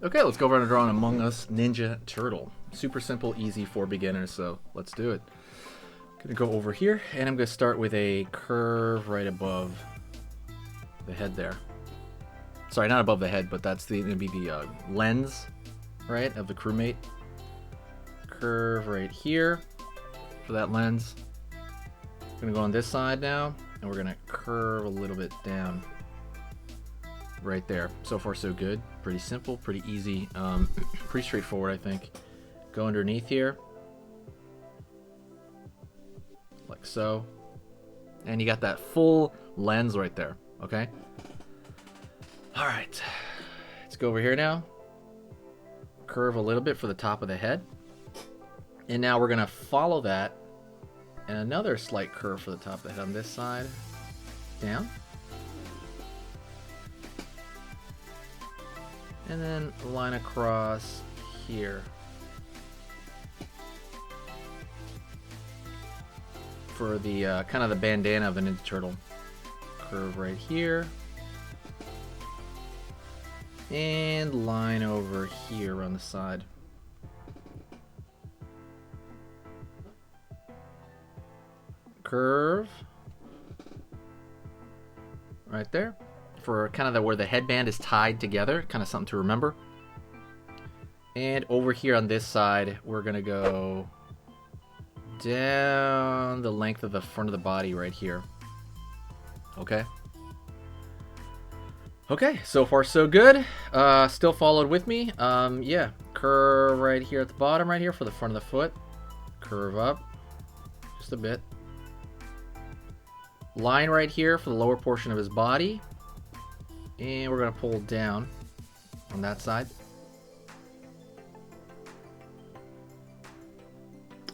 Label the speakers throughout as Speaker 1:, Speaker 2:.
Speaker 1: Okay, let's go over and draw an Among Us Ninja Turtle. Super simple, easy for beginners, so let's do it. Gonna go over here, and I'm gonna start with a curve right above the head there. Sorry, not above the head, but that's gonna be the lens, right, of the crewmate. Curve right here for that lens. Gonna go on this side now, and we're gonna curve a little bit down right there. So far so good. Pretty simple, pretty easy, pretty straightforward, I think. Go underneath here like so, and you got that full lens right there. Okay, all right, let's go over here now, curve a little bit for the top of the head, and now we're gonna follow that and another slight curve for the top of the head on this side, down. And then line across here for the kind of the bandana of the Ninja Turtle. Curve right here. And line over here on the side. Curve right there. For kind of where the headband is tied together, kind of something to remember. And over here on this side, we're gonna go down the length of the front of the body right here. Okay. Okay, so far so good. Still followed with me. Yeah, curve right here at the bottom right here for the front of the foot. Curve up just a bit. Line right here for the lower portion of his body. And we're going to pull down on that side.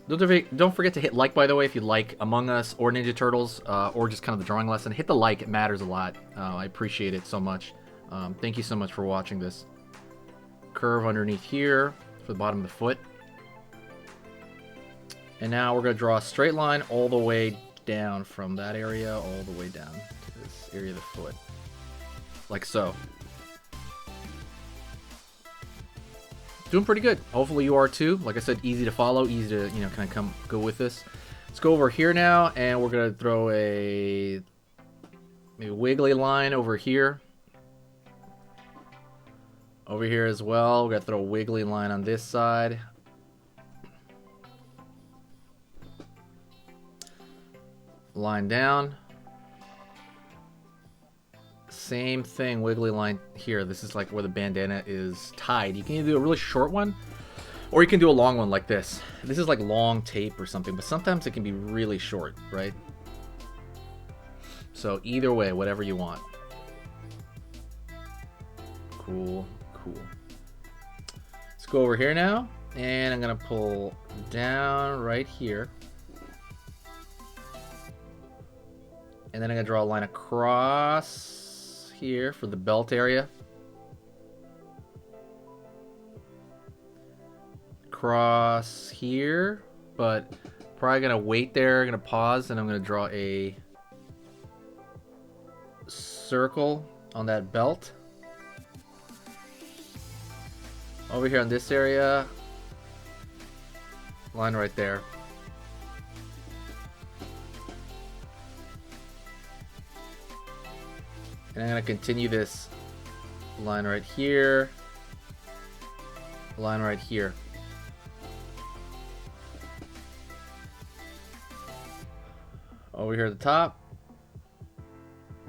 Speaker 1: Don't forget to hit like, by the way, if you like Among Us or Ninja Turtles, or just kind of the drawing lesson. Hit the like, it matters a lot. I appreciate it so much. Thank you so much for watching this. Curve underneath here for the bottom of the foot. And now we're going to draw a straight line all the way down from that area all the way down to this area of the foot. Like so. Doing pretty good. Hopefully you are too. Like I said, easy to follow, easy to, you know, kind of go with this. Let's go over here now, and we're gonna throw a maybe wiggly line over here. Over here as well. We're gonna throw a wiggly line on this side. Line down. Same thing, wiggly line here. This is like where the bandana is tied. You can either do a really short one, or you can do a long one like this. This is like long tape or something, but sometimes it can be really short, right? So either way, whatever you want. Cool, cool. Let's go over here now, and I'm gonna pull down right here. And then I'm gonna draw a line across here for the belt area. Cross here, but probably gonna wait there, gonna pause, and I'm gonna draw a circle on that belt. Over here on this area, line right there. And I'm going to continue this line right here, line right here. Over here at the top,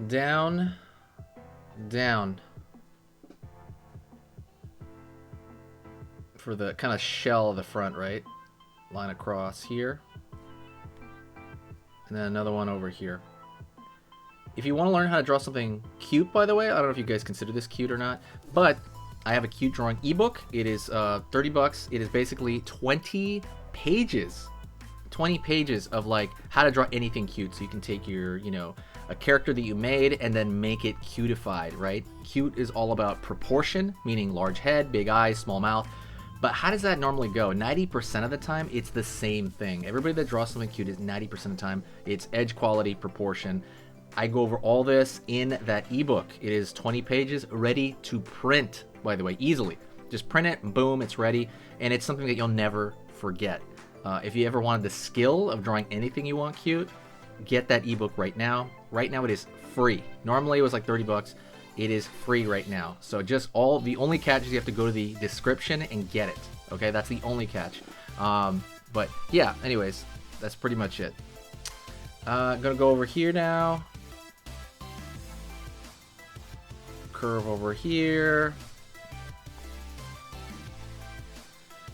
Speaker 1: down, down. For the kind of shell of the front, right? Line across here. And then another one over here. If you want to learn how to draw something cute, by the way, I don't know if you guys consider this cute or not, but I have a cute drawing ebook. It is $30. It is basically 20 pages. 20 pages of like how to draw anything cute. So you can take your, you know, a character that you made and then make it cutified, right? Cute is all about proportion, meaning large head, big eyes, small mouth. But how does that normally go? 90% of the time, it's the same thing. Everybody that draws something cute is 90% of the time, it's edge quality, proportion. I go over all this in that ebook. It is 20 pages ready to print, by the way, easily. Just print it, boom, it's ready, and it's something that you'll never forget. If you ever wanted the skill of drawing anything you want cute, get that ebook right now. Right now it is free. Normally it was like 30 bucks. It is free right now. So just the only catch is you have to go to the description and get it. Okay, that's the only catch. But yeah, anyways, that's pretty much it. I'm gonna go over here now. Curve over here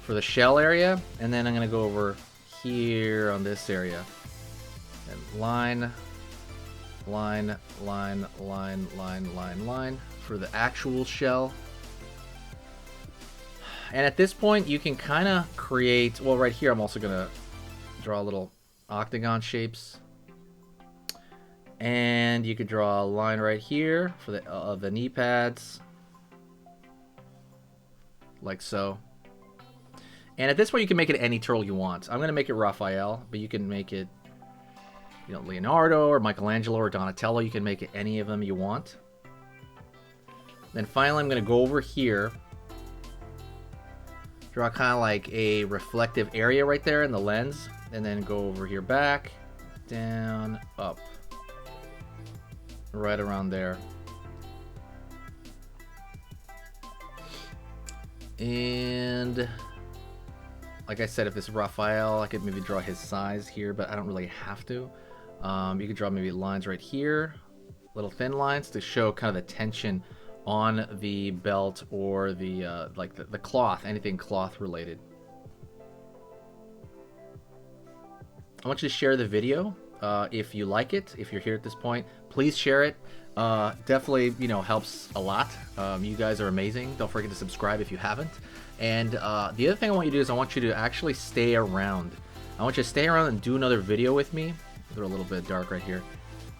Speaker 1: for the shell area, and then I'm gonna go over here on this area and line for the actual shell. And at this point you can kind of create, well, right here I'm also gonna draw little octagon shapes, and you could draw a line right here for the knee pads, like so. And at this point you can make it any turtle you want. I'm gonna make it Raphael, but you can make it, you know, Leonardo or Michelangelo or Donatello. You can make it any of them you want. Then finally I'm gonna go over here, draw kind of like a reflective area right there in the lens, and then go over here, back, down, up, right around there. And like I said, if this is Raphael, I could maybe draw his size here, but I don't really have to. You could draw maybe lines right here, little thin lines to show kind of the tension on the belt or the like the cloth, anything cloth related. I want you to share the video if you like it. If you're here at this point, please share it. Definitely, you know, helps a lot. You guys are amazing. Don't forget to subscribe if you haven't. And the other thing I want you to do is I want you to actually stay around. I want you to stay around and do another video with me. They're a little bit dark right here.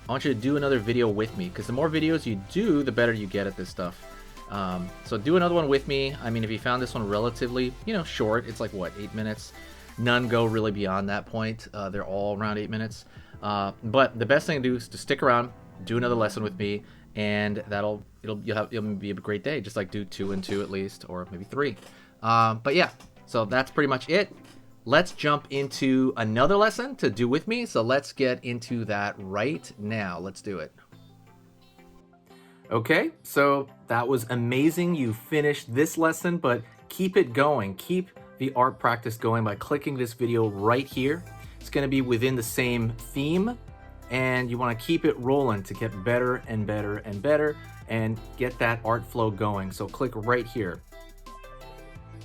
Speaker 1: I want you to do another video with me, because the more videos you do, the better you get at this stuff. So do another one with me. I mean, if you found this one relatively, you know, short, it's like what, 8 minutes. None go really beyond that point. They're all around 8 minutes. But the best thing to do is to stick around, do another lesson with me, and it'll be a great day. Just like do 2 and 2 at least, or maybe 3. But yeah, so that's pretty much it. Let's jump into another lesson to do with me. So let's get into that right now. Let's do it. Okay, so that was amazing. You finished this lesson, but keep it going. Keep the art practice going by clicking this video right here. It's going to be within the same theme, and you want to keep it rolling to get better and better and better and get that art flow going. So click right here.